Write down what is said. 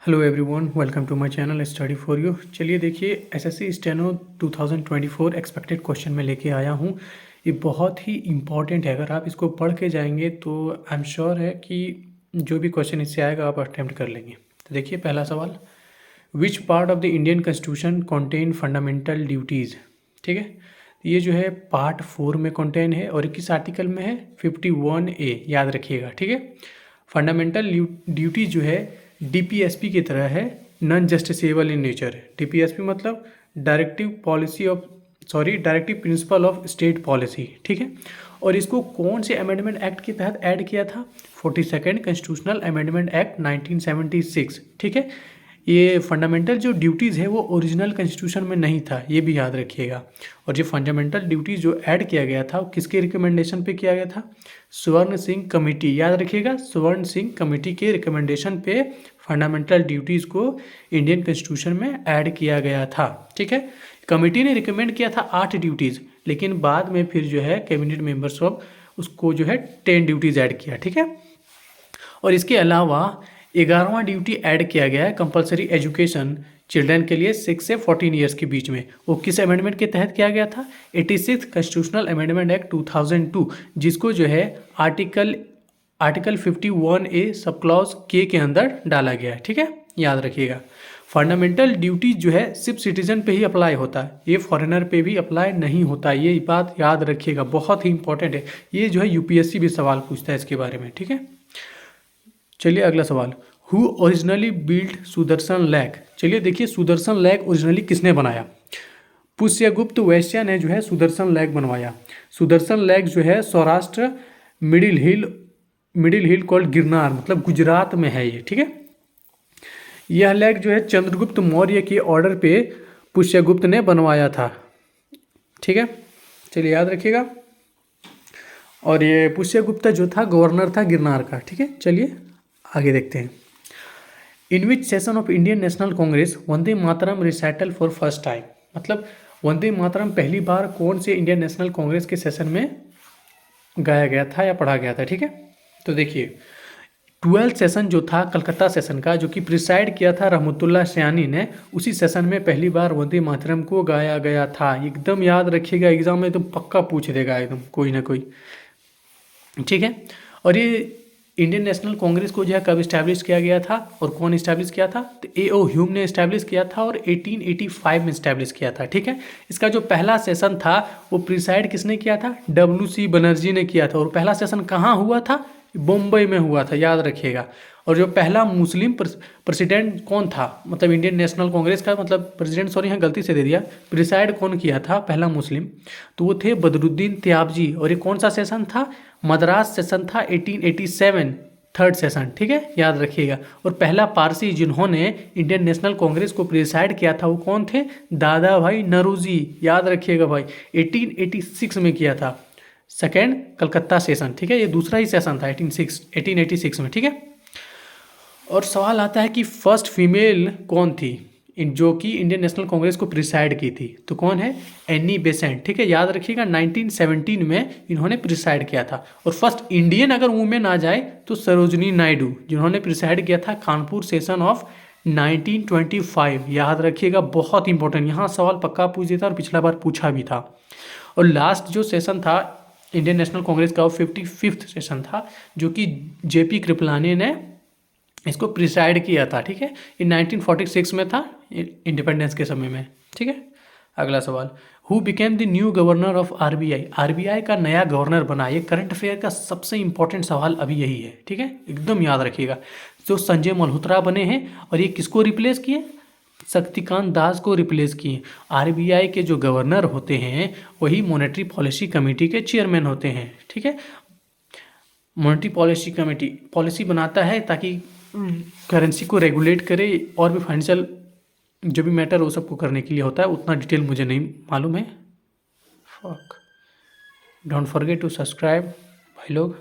Hello everyone, welcome to my channel study for you. चलिए देखिए, SSC steno 2024 expected question में लेके आया हूँ। ये बहुत ही इम्पॉर्टेंट है। अगर आप इसको पढ़ के जाएंगे तो आई एम श्योर है कि जो भी क्वेश्चन इससे आएगा आप अटेम्प्ट कर लेंगे। तो देखिए पहला सवाल, which part of the Indian constitution contain fundamental duties. ठीक है, ये जो है पार्ट 4 में कंटेन है और किस आर्टिकल में है, 51A, याद रखिएगा। ठीक है, फंडामेंटल ड्यूटी जो है डीपीएसपी की तरह है, non justiciable in nature. DPSP मतलब directive principle of state policy. ठीक है, और इसको कौन से अमेंडमेंट एक्ट के तहत ऐड किया था, 42nd कॉन्स्टिट्यूशनल अमेंडमेंट एक्ट 1976। ठीक है, ये फंडामेंटल जो ड्यूटीज़ है वो ओरिजिनल कॉन्स्टिट्यूशन में नहीं था, ये भी याद रखिएगा। और ये फंडामेंटल ड्यूटीज़ जो ऐड किया गया था वो किसके रिकमेंडेशन पे किया गया था, स्वर्ण सिंह कमेटी, याद रखिएगा, स्वर्ण सिंह कमेटी के रिकमेंडेशन पे फंडामेंटल ड्यूटीज़ को इंडियन कॉन्स्टिट्यूशन में ऐड किया गया था। ठीक है, कमेटी ने रिकमेंड किया था 8 ड्यूटीज़, लेकिन बाद में फिर जो है कैबिनेट मेंबर्स ऑफ उसको जो है 10 ड्यूटीज़ ऐड किया। ठीक है, और इसके अलावा 11वां ड्यूटी ऐड किया गया है, कंपलसरी एजुकेशन चिल्ड्रन के लिए 6 से 14 ईयर्स के बीच में। वो किस अमेंडमेंट के तहत किया गया था, 86 कॉन्स्टिट्यूशनल अमेंडमेंट एक्ट 2002, जिसको जो है आर्टिकल 51A सब क्लॉज के अंदर डाला गया है। ठीक है, याद रखिएगा। फंडामेंटल ड्यूटी जो है सिर्फ सिटीजन पे ही अप्लाई होता है, ये फॉरेनर पे भी अप्लाई नहीं होता, ये बात याद रखिएगा, बहुत ही इंपॉर्टेंट है। ये जो है यूपीएससी भी सवाल पूछता है इसके बारे में। ठीक है, चलिए अगला सवाल, who originally build Sudarshan lake. चलिए देखिए, सुदर्शन लेक ओरिजिनली किसने बनाया, पुष्यगुप्त वैश्य ने जो है सुदर्शन लेक बनवाया। सुदर्शन लेक जो है सौराष्ट्र मिडिल हिल कॉल्ड गिरनार, मतलब गुजरात में है ये। ठीक है, यह लेक जो है चंद्रगुप्त मौर्य के ऑर्डर पे पुष्यगुप्त ने बनवाया था। ठीक है, चलिए याद रखिएगा। और ये पुष्यगुप्त जो था गवर्नर था गिरनार का। ठीक है, चलिए आगे देखते हैं। In which session of Indian National Congress Vande Mataram recital for first time, मतलब वंदे मातरम पहली बार कौन से इंडियन नेशनल कांग्रेस के सेशन में गाया गया था या पढ़ा गया था। ठीक है, तो देखिए 12th सेशन जो था कलकत्ता सेशन का, जो कि प्रिसाइड किया था रहमतुल्लाह सयानी ने, उसी सेशन में पहली बार वंदे मातरम को गाया गया था। एकदम याद रखिएगा, एग्जाम में एकदम पक्का पूछ देगा एकदम कोई ना कोई। ठीक है, और ये इंडियन नेशनल कांग्रेस को जो है कब इस्टेब्लिश किया गया था और कौन इस्टेब्लिश किया था, तो A.O. ह्यूम ने इस्टेब्लिश किया था और 1885 में इस्टेब्लिश किया था। ठीक है, इसका जो पहला सेशन था वो प्रिसाइड किसने किया था, W.C. बनर्जी ने किया था। और पहला सेशन कहाँ हुआ था, बम्बई में हुआ था, याद रखिएगा। और जो पहला मुस्लिम प्रेसिडेंट कौन था, मतलब इंडियन नेशनल कांग्रेस का, मतलब प्रेसिडेंट, सॉरी यहाँ गलती से दे दिया, प्रिसाइड कौन किया था पहला मुस्लिम, तो वो थे बदरुद्दीन त्याबजी। और ये कौन सा सेशन था, मद्रास सेशन था, 1887, थर्ड सेशन। ठीक है, याद रखिएगा। और पहला पारसी जिन्होंने इंडियन नेशनल कांग्रेस को प्रिसाइड किया था वो कौन थे, दादा भाई नौरोजी, याद रखिएगा भाई, 1886 में किया था, सेकेंड कलकत्ता सेशन। ठीक है, ये दूसरा ही सेशन था 1886 में। ठीक है, और सवाल आता है कि फर्स्ट फीमेल कौन थी जो कि इंडियन नेशनल कांग्रेस को प्रिसाइड की थी, तो कौन है, एनी बेसेंट। ठीक है, याद रखिएगा 1917 में इन्होंने प्रिसाइड किया था। और फर्स्ट इंडियन अगर वुमेन आ जाए तो सरोजनी नायडू, जिन्होंने प्रिसाइड किया था कानपुर सेशन ऑफ 1925, याद रखिएगा, बहुत इंपॉर्टेंट, यहाँ सवाल पक्का पूछ देता और पिछला बार पूछा भी था। और लास्ट जो सेशन था इंडियन नेशनल कांग्रेस का वो 55th सेशन था, जो कि JP कृपलानी ने इसको प्रिसाइड किया था। ठीक है, ये 1946 में था, इंडिपेंडेंस के समय में। ठीक है, अगला सवाल, who became the new governor of RBI। RBI का नया गवर्नर बना, ये करंट अफेयर का सबसे इंपॉर्टेंट सवाल अभी यही है। ठीक है, एकदम याद रखिएगा। जो संजय मल्होत्रा बने हैं, और ये किसको रिप्लेस किए, शक्तिकांत दास को रिप्लेस किए। RBI के जो गवर्नर होते हैं वही मॉनेटरी पॉलिसी कमेटी के चेयरमैन होते हैं। ठीक है, मॉनेटरी पॉलिसी कमेटी पॉलिसी बनाता है ताकि करेंसी को रेगुलेट करे, और भी फाइनेंशियल जो भी मैटर वो सबको करने के लिए होता है, उतना डिटेल मुझे नहीं मालूम है। डोंट फॉरगेट टू सब्सक्राइब भाई लोग।